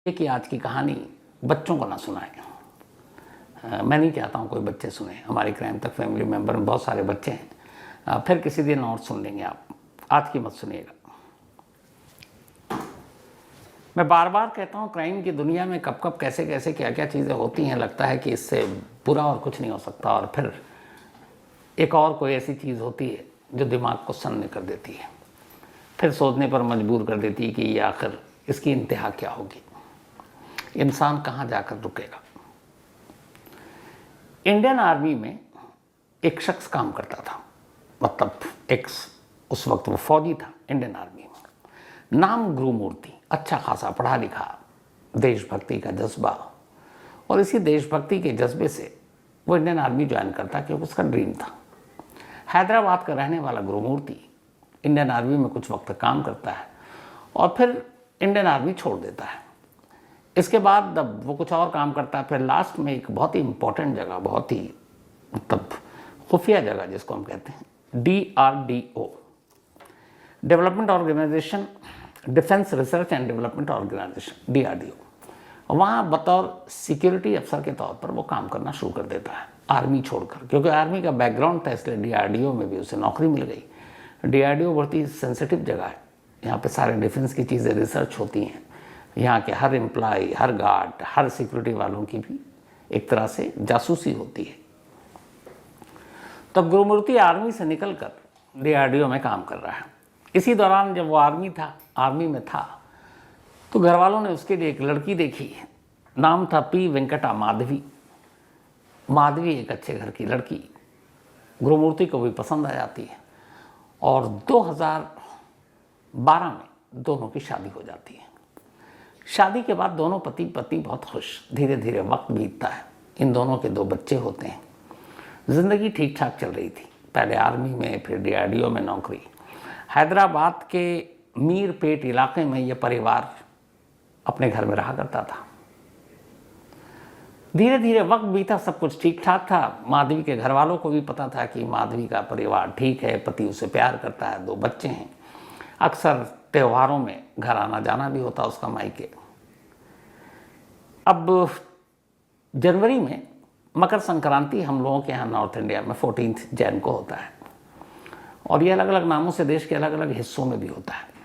कि आज की कहानी बच्चों को ना सुनाएं। मैं नहीं चाहता हूँ कोई बच्चे सुने। हमारे क्राइम तक फैमिली मेंबर में बहुत सारे बच्चे हैं। फिर किसी दिन और सुन लेंगे आप, आज की मत सुनिएगा। मैं बार बार कहता हूँ क्राइम की दुनिया में कब कब कैसे कैसे क्या क्या चीज़ें होती हैं, लगता है कि इससे बुरा और कुछ नहीं हो सकता, और फिर एक और कोई ऐसी चीज़ होती है जो दिमाग को सन्न कर देती है, फिर सोचने पर मजबूर कर देती है कि ये आखिर इसकी इंतहा क्या होगी, इंसान कहाँ जाकर रुकेगा। इंडियन आर्मी में एक शख्स काम करता था, मतलब उस वक्त वो फौजी था इंडियन आर्मी में। नाम गुरुमूर्ति, अच्छा खासा पढ़ा लिखा, देशभक्ति का जज्बा, और इसी देशभक्ति के जज्बे से वो इंडियन आर्मी ज्वाइन करता क्योंकि उसका ड्रीम था। हैदराबाद का रहने वाला गुरुमूर्ति इंडियन आर्मी में कुछ वक्त काम करता है और फिर इंडियन आर्मी छोड़ देता है। इसके बाद अब वो कुछ और काम करता है, फिर लास्ट में एक बहुत ही इंपॉर्टेंट जगह, बहुत ही मतलब खुफिया जगह जिसको हम कहते हैं, DRDO, development organisation, defence research and development organisation, DRDO, वहाँ बतौर सिक्योरिटी अफसर के तौर पर वो काम करना शुरू कर देता है आर्मी छोड़कर, क्योंकि आर्मी का बैकग्राउंड था, इसलिए DRDO में भी उसे नौकरी मिल गई। DRDO बहुत ही सेंसिटिव जगह है, यहाँ पे सारे डिफेंस की चीज़ें रिसर्च होती हैं, यहाँ के हर एम्प्लॉय, हर गार्ड, हर सिक्योरिटी वालों की भी एक तरह से जासूसी होती है। तब गुरुमूर्ति आर्मी से निकलकर DRDO में काम कर रहा है। इसी दौरान जब वो आर्मी में था तो घर वालों ने उसके लिए एक लड़की देखी, नाम था P. वेंकटा माधवी। माधवी एक अच्छे घर की लड़की गुरुमूर्ति को भी पसंद आ जाती है और 2012 में दोनों की शादी हो जाती है। शादी के बाद दोनों पति पत्नी बहुत खुश, धीरे धीरे वक्त बीतता है, इन दोनों के 2 बच्चे होते हैं। ज़िंदगी ठीक ठाक चल रही थी, पहले आर्मी में, फिर DRDO में नौकरी। हैदराबाद के मीरपेट इलाके में यह परिवार अपने घर में रहा करता था। धीरे धीरे वक्त बीता, सब कुछ ठीक ठाक था। माधवी के घर वालों को भी पता था कि माधवी का परिवार ठीक है, पति उसे प्यार करता है, 2 बच्चे हैं, अक्सर त्योहारों में घर आना जाना भी होता उसका मायके। अब जनवरी में मकर संक्रांति हम लोगों के यहाँ नॉर्थ इंडिया में 14 जैन को होता है, और ये अलग अलग नामों से देश के अलग अलग हिस्सों में भी होता है।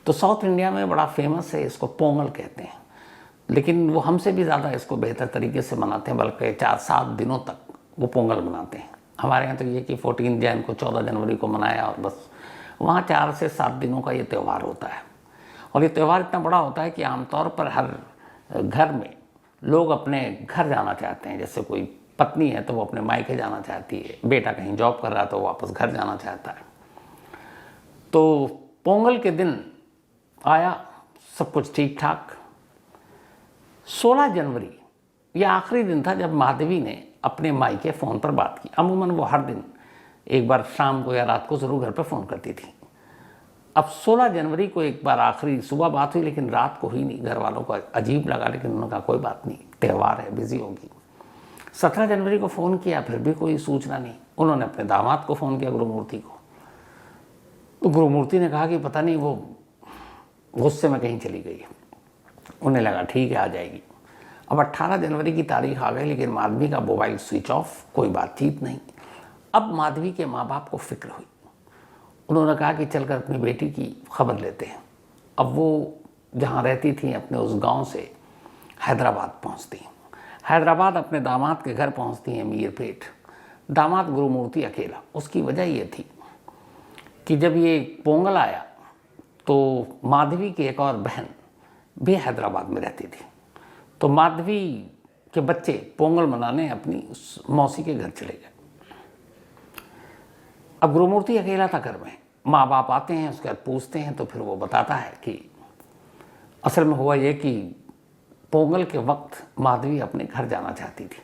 तो साउथ इंडिया में बड़ा फेमस है, इसको पोंगल कहते हैं, लेकिन वो हमसे भी ज़्यादा इसको बेहतर तरीके से मनाते हैं, बल्कि 4-7 दिनों तक वो पोंगल मनाते हैं। हमारे यहाँ तो ये कि 14 जैन को 14 जनवरी को मनाया और बस, वहाँ 4 से 7 दिनों का ये त्यौहार होता है। और ये त्यौहार इतना बड़ा होता है कि आमतौर पर हर घर में लोग अपने घर जाना चाहते हैं। जैसे कोई पत्नी है तो वो अपने मायके जाना चाहती है, बेटा कहीं जॉब कर रहा है तो वापस घर जाना चाहता है। तो पोंगल के दिन आया, सब कुछ ठीक ठाक। 16 जनवरी ये आखिरी दिन था जब माधवी ने अपने मायके फ़ोन पर बात की। अमूमन वो हर दिन एक बार शाम को या रात को ज़रूर घर पर फ़ोन करती थी। अब 16 जनवरी को एक बार आखिरी सुबह बात हुई, लेकिन रात को हुई नहीं। घर वालों को अजीब लगा, लेकिन उन्होंने कहा कोई बात नहीं, त्यौहार है, बिजी होगी। 17 जनवरी को फ़ोन किया, फिर भी कोई सूचना नहीं। उन्होंने अपने दामाद को फ़ोन किया, गुरुमूर्ति को। तो गुरुमूर्ति ने कहा कि पता नहीं वो गुस्से में कहीं चली गई है। उन्हें लगा ठीक है आ जाएगी। अब 18 जनवरी की तारीख आ गई, लेकिन माधवी का मोबाइल स्विच ऑफ, कोई बातचीत नहीं। अब माधवी के माँ बाप को फिक्र हुई। उन्होंने कहा कि चलकर अपनी बेटी की खबर लेते हैं। अब वो जहाँ रहती थी अपने उस गांव से हैदराबाद पहुँचती हैं। हैदराबाद अपने दामाद के घर पहुँचती हैं मीरपेट। दामाद गुरुमूर्ति अकेला। उसकी वजह ये थी कि जब ये पोंगल आया तो माधवी की एक और बहन भी हैदराबाद में रहती थी। तो माधवी के बच्चे पोंगल मनाने अपनी उस मौसी के घर चले गए। अब गुरुमूर्ति अकेला था घर में। माँ बाप आते हैं, उसके बाद पूछते हैं तो फिर वो बताता है कि असल में हुआ ये कि पोंगल के वक्त माधवी अपने घर जाना चाहती थी।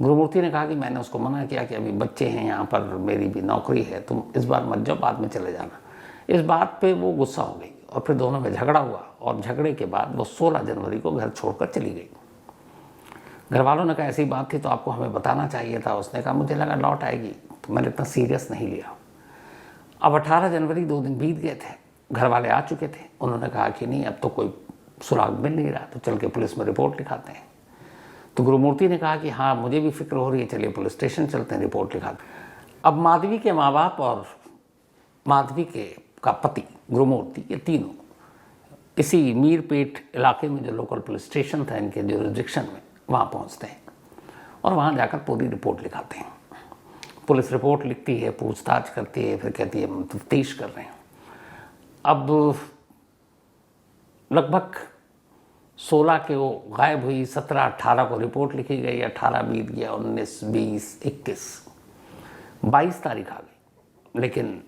गुरुमूर्ति ने कहा कि मैंने उसको मना किया कि अभी बच्चे हैं यहाँ पर, मेरी भी नौकरी है, तुम इस बार मत जाओ, बाद में चले जाना। इस बात पे वो गुस्सा हो गई और फिर दोनों में झगड़ा हुआ, और झगड़े के बाद वो 16 जनवरी को घर छोड़कर चली गई। घर वालों ने कहा ऐसी बात थी तो आपको हमें बताना चाहिए था। उसने कहा मुझे लगा लौट आएगी, तो मैंने इतना सीरियस नहीं लिया। अब 18 जनवरी 2 दिन बीत गए थे, घर वाले आ चुके थे। उन्होंने कहा कि नहीं अब तो कोई सुराग मिल नहीं रहा, तो चल के पुलिस में रिपोर्ट लिखाते हैं। तो गुरुमूर्ति ने कहा कि हाँ मुझे भी फिक्र हो रही है, चलिए पुलिस स्टेशन चलते हैं, रिपोर्ट लिखाते हैं। अब माधवी के माँ बाप और माधवी के का पति गुरुमूर्ति, ये तीनों इसी मीरपेट इलाके में जो लोकल पुलिस स्टेशन था इनके जुरिस्डिक्शन में, वहाँ पहुँचते हैं और वहाँ जाकर पूरी रिपोर्ट लिखाते हैं। पुलिस रिपोर्ट लिखती है, पूछताछ करती है, फिर कहती है हम तफ्तीश कर रहे हैं। अब लगभग 16 के वो गायब हुई, 17-18 को रिपोर्ट लिखी गई, 18 बीत गया, 19, 20, 21, 22 तारीख आ गई, लेकिन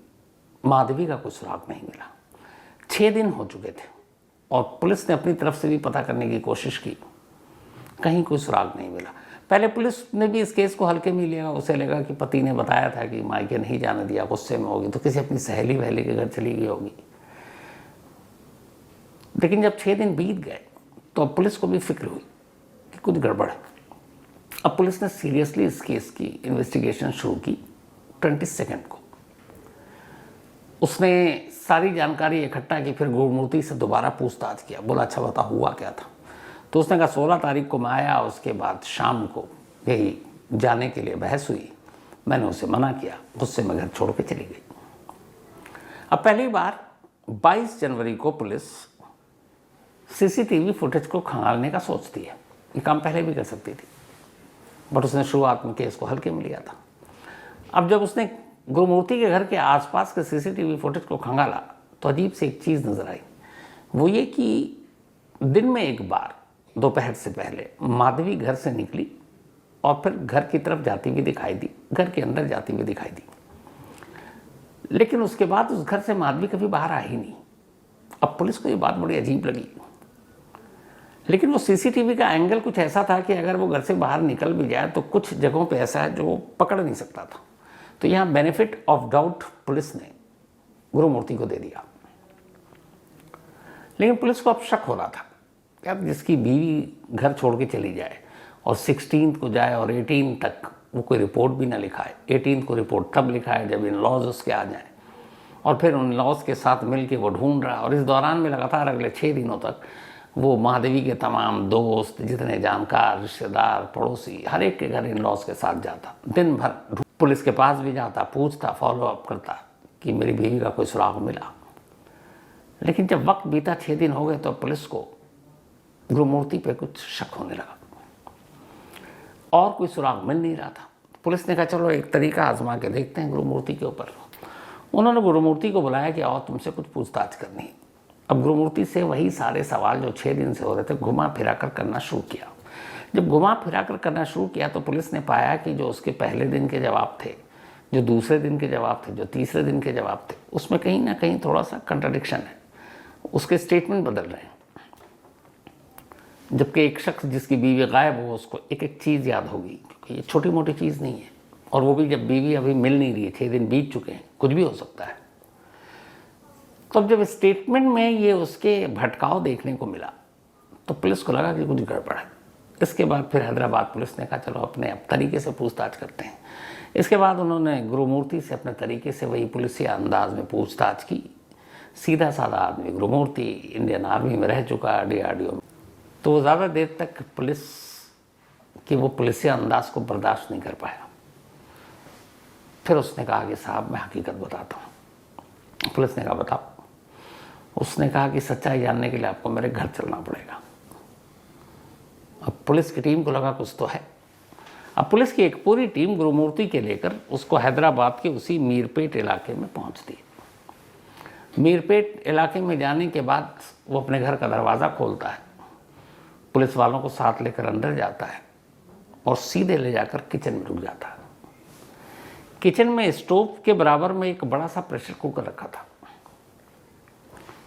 माधवी का कोई सुराग नहीं मिला। 6 दिन हो चुके थे और पुलिस ने अपनी तरफ से भी पता करने की कोशिश की, कहीं कोई सुराग नहीं मिला। पहले पुलिस ने भी इस केस को हल्के में लिया, उसे लगा कि पति ने बताया था कि मायके नहीं जाने दिया, गुस्से में होगी तो किसी अपनी सहेली वहेली के घर चली गई होगी। लेकिन जब 6 दिन बीत गए तो अब पुलिस को भी फिक्र हुई कि कुछ गड़बड़ है। अब पुलिस ने सीरियसली इस केस की इन्वेस्टिगेशन शुरू की 22 को। उसने सारी जानकारी इकट्ठा की, फिर गुरुमूर्ति से दोबारा पूछताछ किया, बोला अच्छा बता हुआ क्या था। तो उसने कहा 16 तारीख को मैं आया, उसके बाद शाम को यही जाने के लिए बहस हुई, मैंने उसे मना किया, गुस्से में घर छोड़ के चली गई। अब पहली बार 22 जनवरी को पुलिस सीसीटीवी फुटेज को खंगालने का सोचती है। ये काम पहले भी कर सकती थी, बट उसने शुरुआत में केस को हल्के में लिया था। अब जब उसने गुरुमूर्ति के घर के आसपास के सीसीटीवी फुटेज को खंगाला तो अजीब सी एक चीज़ नजर आई। वो ये कि दिन में एक बार दोपहर से पहले माधवी घर से निकली और फिर घर की तरफ जाती हुई दिखाई दी, घर के अंदर जाती हुई दिखाई दी, लेकिन उसके बाद उस घर से माधवी कभी बाहर आई ही नहीं। अब पुलिस को ये बात बड़ी अजीब लगी, लेकिन वो सीसीटीवी का एंगल कुछ ऐसा था कि अगर वो घर से बाहर निकल भी जाए तो कुछ जगहों पे ऐसा है जो वो पकड़ नहीं सकता था। तो यहाँ बेनिफिट ऑफ डाउट पुलिस ने गुरुमूर्ति को दे दिया। लेकिन पुलिस को अब शक हो रहा था कि अब जिसकी बीवी घर छोड़ के चली जाए और 16 को जाए और 18 तक वो कोई रिपोर्ट भी ना लिखाए, 18 को रिपोर्ट तब लिखाए जब इन लॉज उसके आ जाए, और फिर उन लॉज के साथ मिलके वो ढूंढ रहा, और इस दौरान में लगातार अगले 6 दिनों तक वो माधवी के तमाम दोस्त, जितने जानकार, रिश्तेदार, पड़ोसी, हर एक के घर इन लॉज के साथ जाता, दिन भर पुलिस के पास भी जाता, पूछता, फॉलो अप करता कि मेरी बीवी का कोई सुराग मिला। लेकिन जब वक्त बीता, 6 दिन हो गए, तो पुलिस को गुरुमूर्ति पे कुछ शक होने लगा और कोई सुराग मिल नहीं रहा था। पुलिस ने कहा चलो एक तरीका आजमा के देखते हैं गुरुमूर्ति के ऊपर। उन्होंने गुरुमूर्ति को बुलाया कि आओ तुमसे कुछ पूछताछ करनी है। अब गुरुमूर्ति से वही सारे सवाल जो 6 दिन से हो रहे थे घुमा फिरा कर करना शुरू किया। जब घुमा फिरा कर करना शुरू किया तो पुलिस ने पाया कि जो उसके पहले दिन के जवाब थे, जो दूसरे दिन के जवाब थे, जो तीसरे दिन के जवाब थे, उसमें कहीं ना कहीं थोड़ा सा कंट्राडिक्शन है, उसके स्टेटमेंट बदल रहे हैं। जबकि एक शख्स जिसकी बीवी गायब हो उसको एक एक चीज़ याद होगी, क्योंकि ये छोटी मोटी चीज़ नहीं है, और वो भी जब बीवी अभी मिल नहीं रही है, 6 दिन बीत चुके हैं, कुछ भी हो सकता है। तो जब स्टेटमेंट में ये उसके भटकाव देखने को मिला तो पुलिस को लगा कि कुछ गड़बड़ है। इसके बाद फिर हैदराबाद पुलिस ने कहा चलो अपने अब तरीके से पूछताछ करते हैं। इसके बाद उन्होंने गुरुमूर्ति से अपने तरीके से वही पुलिसिया अंदाज में पूछताछ की। सीधा साधा आदमी गुरुमूर्ति, इंडियन आर्मी में रह चुका, DRDO में, तो वो ज़्यादा देर तक पुलिस की वो पुलिसिया अंदाज को बर्दाश्त नहीं कर पाया। फिर उसने कहा कि साहब मैं हकीकत बताता हूँ। पुलिस ने कहा बताओ। उसने कहा कि सच्चाई जानने के लिए आपको मेरे घर चलना पड़ेगा। अब पुलिस की टीम को लगा कुछ तो है। अब पुलिस की एक पूरी टीम गुरुमूर्ति के लेकर उसको हैदराबाद के उसी मीरपेट इलाके में पहुंचती है। मीरपेट इलाके में जाने के बाद वो अपने घर का दरवाज़ा खोलता है, पुलिस वालों को साथ लेकर अंदर जाता है और सीधे ले जाकर किचन में रुक जाता है। किचन में स्टोव के बराबर में एक बड़ा सा प्रेशर कुकर रखा था।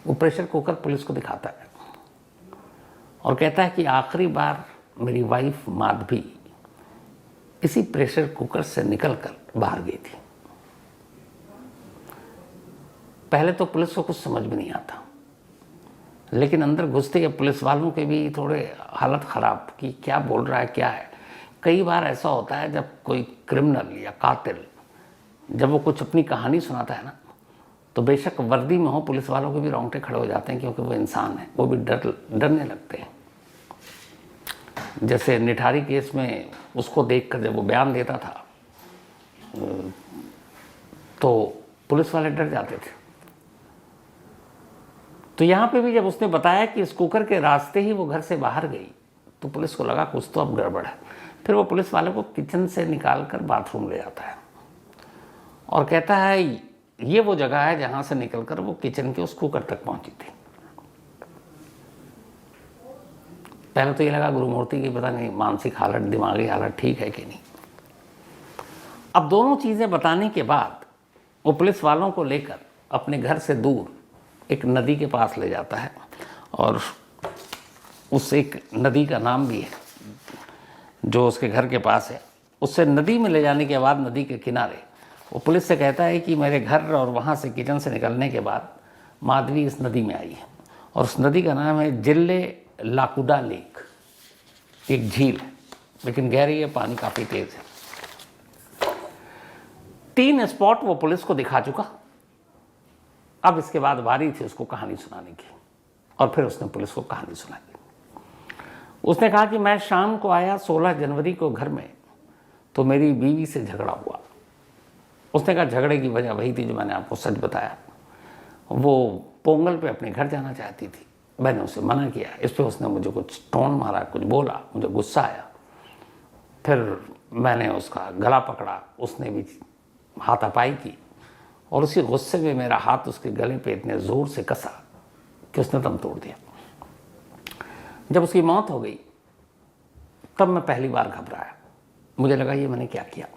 वो प्रेशर कुकर पुलिस को दिखाता है और कहता है कि आखिरी बार मेरी वाइफ माधवी इसी प्रेशर कुकर से निकलकर बाहर गई थी। पहले तो पुलिस को कुछ समझ में नहीं आता, लेकिन अंदर घुसते ही पुलिस वालों के भी थोड़े हालत ख़राब कि क्या बोल रहा है, क्या है। कई बार ऐसा होता है जब कोई क्रिमिनल या कातिल जब वो कुछ अपनी कहानी सुनाता है ना, तो बेशक वर्दी में हो, पुलिस वालों के भी रोंगटे खड़े हो जाते हैं, क्योंकि वो इंसान है, वो भी डरने लगते हैं। जैसे निठारी केस में उसको देखकर जब वो बयान देता था तो पुलिस वाले डर जाते थे। तो यहाँ पे भी जब उसने बताया कि इस कुकर के रास्ते ही वो घर से बाहर गई, तो पुलिस को लगा कुछ तो अब गड़बड़ है। फिर वो पुलिस वाले को किचन से निकाल कर बाथरूम ले जाता है और कहता है ये वो जगह है जहाँ से निकलकर वो किचन के उस कुकर तक पहुंची थी। पहले तो ये लगा गुरुमूर्ति की पता नहीं मानसिक हालत, दिमागी हालत ठीक है कि नहीं। अब दोनों चीज़ें बताने के बाद वो पुलिस वालों को लेकर अपने घर से दूर एक नदी के पास ले जाता है, और उस एक नदी का नाम भी है जो उसके घर के पास है। उससे नदी में ले जाने के बाद नदी के किनारे वो पुलिस से कहता है कि मेरे घर और वहाँ से किचन से निकलने के बाद माधवी इस नदी में आई है, और उस नदी का नाम है जिले लाकुडा लेक। एक झील है लेकिन गहरी है, पानी काफ़ी तेज है। 3 स्पॉट वो पुलिस को दिखा चुका। अब इसके बाद बारी थी उसको कहानी सुनाने की, और फिर उसने पुलिस को कहानी सुनाई। उसने कहा कि मैं शाम को आया 16 जनवरी को घर में, तो मेरी बीवी से झगड़ा हुआ। उसने कहा झगड़े की वजह वही थी जो मैंने आपको सच बताया। वो पोंगल पे अपने घर जाना चाहती थी, मैंने उसे मना किया। इस पर उसने मुझे कुछ टोन मारा, कुछ बोला, मुझे गुस्सा आया। फिर मैंने उसका गला पकड़ा, उसने भी हाथापाई की, और उसी गुस्से में मेरा हाथ उसके गले पे इतने ज़ोर से कसा कि उसने दम तोड़ दिया। जब उसकी मौत हो गई तब मैं पहली बार घबराया। मुझे लगा ये मैंने क्या किया,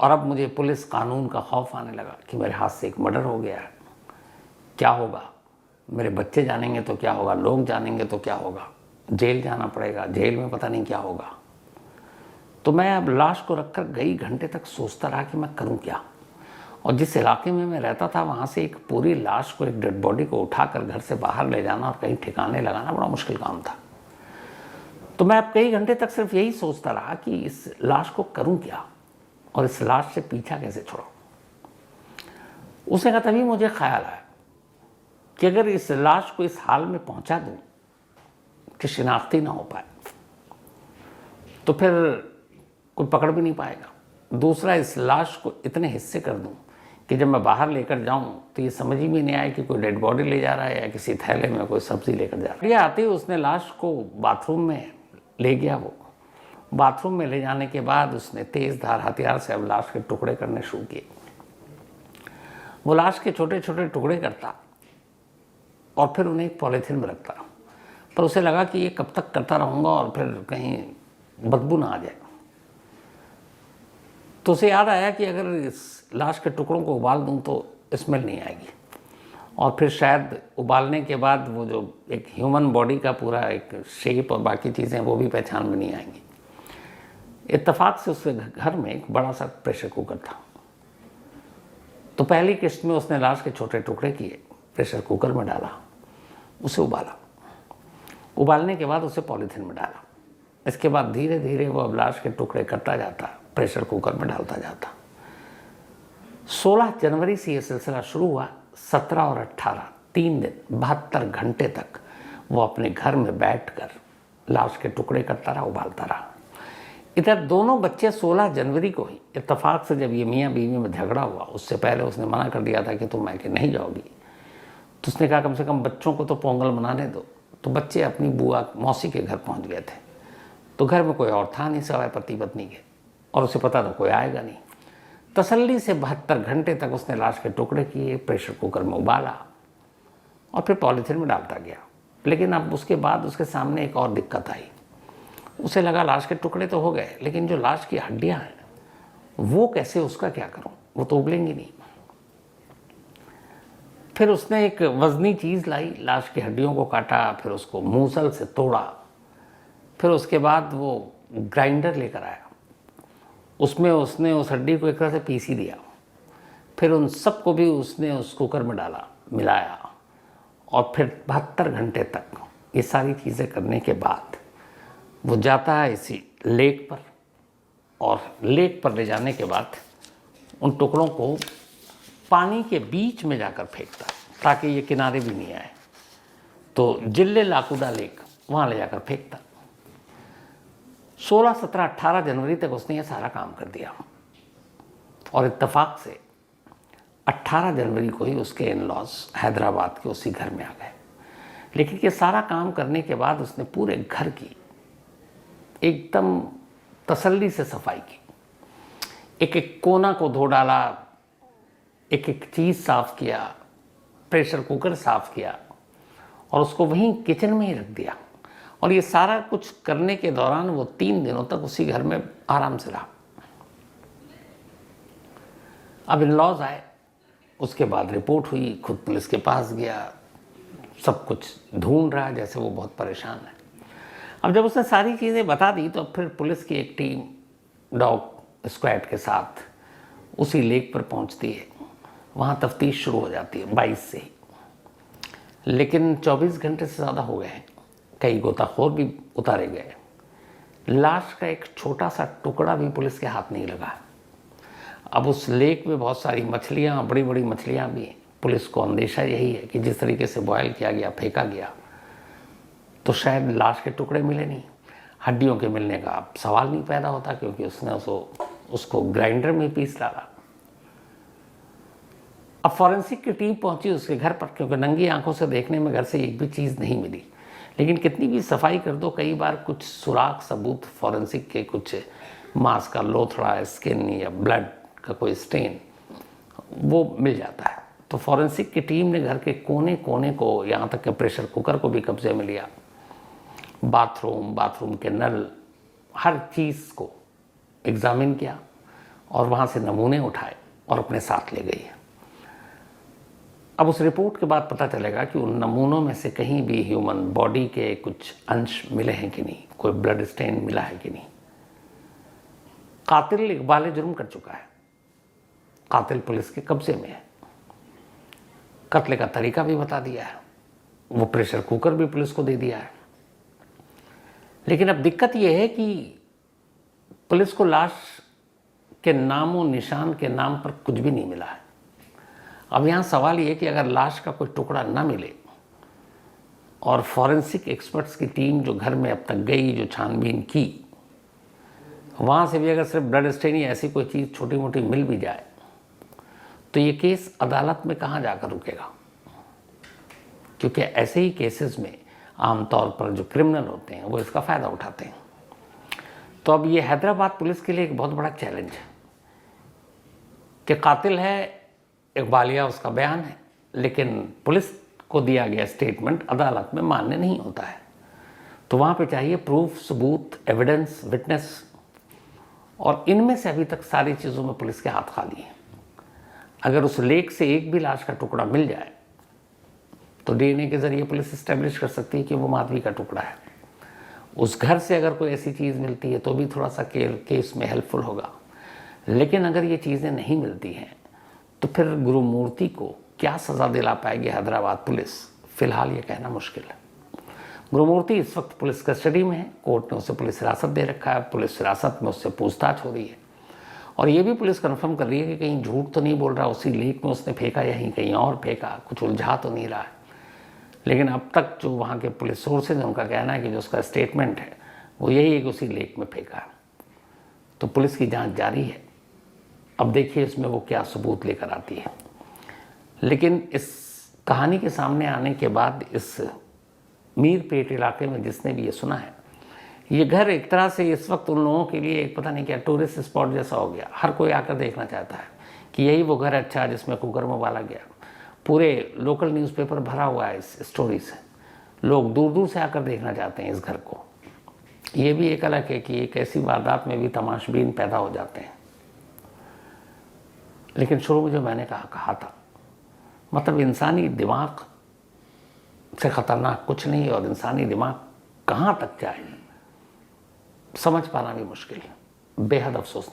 और अब मुझे पुलिस कानून का खौफ आने लगा कि मेरे हाथ से एक मर्डर हो गया है। क्या होगा, मेरे बच्चे जानेंगे तो क्या होगा, लोग जानेंगे तो क्या होगा, जेल जाना पड़ेगा, जेल में पता नहीं क्या होगा। तो मैं अब लाश को रखकर कई घंटे तक सोचता रहा कि मैं करूं क्या। और जिस इलाके में मैं रहता था वहाँ से एक पूरी लाश को, एक डेड बॉडी को उठाकर घर से बाहर ले जाना और कहीं ठिकाने लगाना बड़ा मुश्किल काम था। तो मैं अब कई घंटे तक सिर्फ यही सोचता रहा कि इस लाश को करूं क्या और इस लाश से पीछा कैसे छोड़ूं। उसने कहा तभी मुझे ख्याल आया कि अगर इस लाश को इस हाल में पहुंचा दूं कि शिनाख्ती ना हो पाए तो फिर कोई पकड़ भी नहीं पाएगा। दूसरा, इस लाश को इतने हिस्से कर दूं कि जब मैं बाहर लेकर जाऊं तो ये समझ ही भी नहीं आए कि कोई डेड बॉडी ले जा रहा है या किसी थैले में कोई सब्जी लेकर जा रहा है। आते ही उसने लाश को बाथरूम में ले गया। वो बाथरूम में ले जाने के बाद उसने तेज धार हथियार से अब लाश के टुकड़े करने शुरू किए। वो लाश के छोटे छोटे टुकड़े करता और फिर उन्हें एक पॉलीथीन में रखता, पर उसे लगा कि ये कब तक करता रहूँगा और फिर कहीं बदबू ना आ जाए। तो उसे याद आया कि अगर इस लाश के टुकड़ों को उबाल दूं तो स्मेल नहीं आएगी, और फिर शायद उबालने के बाद वो जो एक ह्यूमन बॉडी का पूरा एक शेप और बाकी चीज़ें वो भी पहचान में नहीं आएंगी। इत्तेफाक से उसके घर में एक बड़ा सा प्रेशर कुकर था। तो पहली किस्त में उसने लाश के छोटे टुकड़े किए, प्रेशर कुकर में डाला, उसे उबाला। उबालने के बाद उसे पॉलीथीन में डाला। इसके बाद धीरे धीरे वो अब लाश के टुकड़े करता जाता, प्रेशर कुकर में डालता जाता। 16 जनवरी से ये सिलसिला शुरू हुआ। 17 और 18 3 दिन 72 घंटे तक वो अपने घर में बैठकर लाश के टुकड़े करता रहा, उबालता रहा। इधर दोनों बच्चे 16 जनवरी को ही इत्तेफाक से जब ये मियाँ बीवी में झगड़ा हुआ, उससे पहले उसने मना कर दिया था कि तुम मैके नहीं जाओगी। तो उसने कहा कम से कम बच्चों को तो पोंगल मनाने दो। तो बच्चे अपनी बुआ मौसी के घर पहुंच गए थे। तो घर में कोई और था नहीं सिवाय पति पत्नी के, और उसे पता था कोई आएगा नहीं। तसल्ली से 72 घंटे तक उसने लाश के टुकड़े किए, प्रेशर कुकर में उबाला और फिर पॉलीथीन में डालता गया। लेकिन अब उसके बाद उसके सामने एक और दिक्कत आई। उसे लगा लाश के टुकड़े तो हो गए, लेकिन जो लाश की हड्डियां हैं वो कैसे, उसका क्या करूं, वो तो उगलेंगी नहीं। फिर उसने एक वजनी चीज़ लाई, लाश की हड्डियों को काटा, फिर उसको मूसल से तोड़ा। फिर उसके बाद वो ग्राइंडर लेकर आया, उसमें उसने उस हड्डी को एक तरह से पीस ही दिया। फिर उन सबको भी उसने उस कुकर में डाला, मिलाया, और फिर 72 घंटे तक ये सारी चीज़ें करने के बाद वो जाता है इसी लेक पर, और लेक पर ले जाने के बाद उन टुकड़ों को पानी के बीच में जाकर फेंकता ताकि ये किनारे भी नहीं आए। तो जिले लाकुदा लेक वहाँ ले जाकर फेंकता। 16, 17, 18 जनवरी तक उसने ये सारा काम कर दिया और इत्तेफाक से 18 जनवरी को ही उसके इन-लॉज हैदराबाद के उसी घर में आ गए। लेकिन ये सारा काम करने के बाद उसने पूरे घर की एकदम तसल्ली से सफाई की। एक एक कोना को धो डाला, एक एक चीज़ साफ़ किया, प्रेशर कुकर साफ़ किया और उसको वहीं किचन में ही रख दिया। और ये सारा कुछ करने के दौरान वो 3 दिनों तक उसी घर में आराम से रहा। अब इन-लॉज आए, उसके बाद रिपोर्ट हुई, खुद पुलिस के पास गया, सब कुछ ढूंढ रहा है जैसे वो बहुत परेशान है। अब जब उसने सारी चीज़ें बता दी तो फिर पुलिस की एक टीम डॉग स्क्वाड के साथ उसी लेक पर पहुंचती है। वहाँ तफ्तीश शुरू हो जाती है 22 से ही। लेकिन 24 घंटे से ज़्यादा हो गए हैं, कई गोताखोर भी उतारे गए। लाश का एक छोटा सा टुकड़ा भी पुलिस के हाथ नहीं लगा। अब उस लेक में बहुत सारी मछलियाँ, बड़ी बड़ी मछलियाँ भी हैं। पुलिस को अंदेशा यही है कि जिस तरीके से बॉयल किया गया, फेंका गया, तो शायद लाश के टुकड़े मिले नहीं। हड्डियों के मिलने का अब सवाल नहीं पैदा होता क्योंकि उसने उसको ग्राइंडर में पीस डाला। अब फॉरेंसिक की टीम पहुंची उसके घर पर क्योंकि नंगी आंखों से देखने में घर से एक भी चीज़ नहीं मिली। लेकिन कितनी भी सफाई कर दो, कई बार कुछ सुराग सबूत फॉरेंसिक के, कुछ मांस का लोथड़ा, स्किन या ब्लड का कोई स्टेन, वो मिल जाता है। तो फॉरेंसिक की टीम ने घर के कोने कोने को, यहाँ तक कि प्रेशर कुकर को भी कब्जे में लिया, बाथरूम के नल, हर चीज़ को एग्जामिन किया और वहाँ से नमूने उठाए और अपने साथ ले गई। अब उस रिपोर्ट के बाद पता चलेगा कि उन नमूनों में से कहीं भी ह्यूमन बॉडी के कुछ अंश मिले हैं कि नहीं, कोई ब्लड स्टेन मिला है कि नहीं। कातिल इकबाल जुर्म कर चुका है, कातिल पुलिस के कब्जे में है, कत्ल का तरीका भी बता दिया है, वो प्रेशर कुकर भी पुलिस को दे दिया है। लेकिन अब दिक्कत यह है कि पुलिस को लाश के नामो निशान के नाम पर कुछ भी नहीं मिला है। अब यहाँ सवाल ये कि अगर लाश का कोई टुकड़ा ना मिले और फॉरेंसिक एक्सपर्ट्स की टीम जो घर में अब तक गई, जो छानबीन की, वहाँ से भी अगर सिर्फ ब्लड स्टेन या ऐसी कोई चीज़ छोटी मोटी मिल भी जाए तो ये केस अदालत में कहाँ जाकर रुकेगा। क्योंकि ऐसे ही केसेस में आमतौर पर जो क्रिमिनल होते हैं वो इसका फ़ायदा उठाते हैं। तो अब ये हैदराबाद पुलिस के लिए एक बहुत बड़ा चैलेंज है कि कातिल है इकबालिया, उसका बयान है, लेकिन पुलिस को दिया गया स्टेटमेंट अदालत में मान्य नहीं होता है। तो वहाँ पे चाहिए प्रूफ, सबूत, एविडेंस, विटनेस, और इनमें से अभी तक सारी चीज़ों में पुलिस के हाथ खाली हैं। अगर उस लेक से एक भी लाश का टुकड़ा मिल जाए तो डीएनए के ज़रिए पुलिस इस्टेब्लिश कर सकती है कि वो माधवी का टुकड़ा है। उस घर से अगर कोई ऐसी चीज़ मिलती है तो भी थोड़ा सा केस में हेल्पफुल होगा। लेकिन अगर ये चीज़ें नहीं मिलती हैं तो फिर गुरुमूर्ति को क्या सज़ा दिला पाएगी हैदराबाद पुलिस, फिलहाल ये कहना मुश्किल है। गुरुमूर्ति इस वक्त पुलिस कस्टडी में है, कोर्ट ने उसे पुलिस हिरासत दे रखा है, पुलिस हिरासत में उससे पूछताछ हो रही है और ये भी पुलिस कंफर्म कर रही है कि कहीं झूठ तो नहीं बोल रहा, उसी लेक में उसने फेंका या कहीं और फेंका, कुछ उलझा तो नहीं रहा है। लेकिन अब तक जो वहाँ के पुलिस सोर्सेज हैं उनका कहना है कि जो उसका स्टेटमेंट है वो यही है कि उसी लेक में फेंका है। तो पुलिस की जाँच जारी है, अब देखिए इसमें वो क्या सबूत लेकर आती है। लेकिन इस कहानी के सामने आने के बाद इस मीरपेट इलाके में जिसने भी ये सुना है, ये घर एक तरह से इस वक्त उन लोगों के लिए एक पता नहीं क्या टूरिस्ट स्पॉट जैसा हो गया। हर कोई आकर देखना चाहता है कि यही वो घर अच्छा जिसमें कुकर में उबाला गया। पूरे लोकल न्यूज़पेपर भरा हुआ है इस स्टोरी से, लोग दूर दूर से आकर देखना चाहते हैं इस घर को। ये भी एक अलग है कि एक ऐसी वारदात में भी तमाशबीन पैदा हो जाते हैं। लेकिन शुरू में जो मैंने कहा था, मतलब इंसानी दिमाग से ख़तरनाक कुछ नहीं, और इंसानी दिमाग कहाँ तक जाए समझ पाना भी मुश्किल है। बेहद अफसोस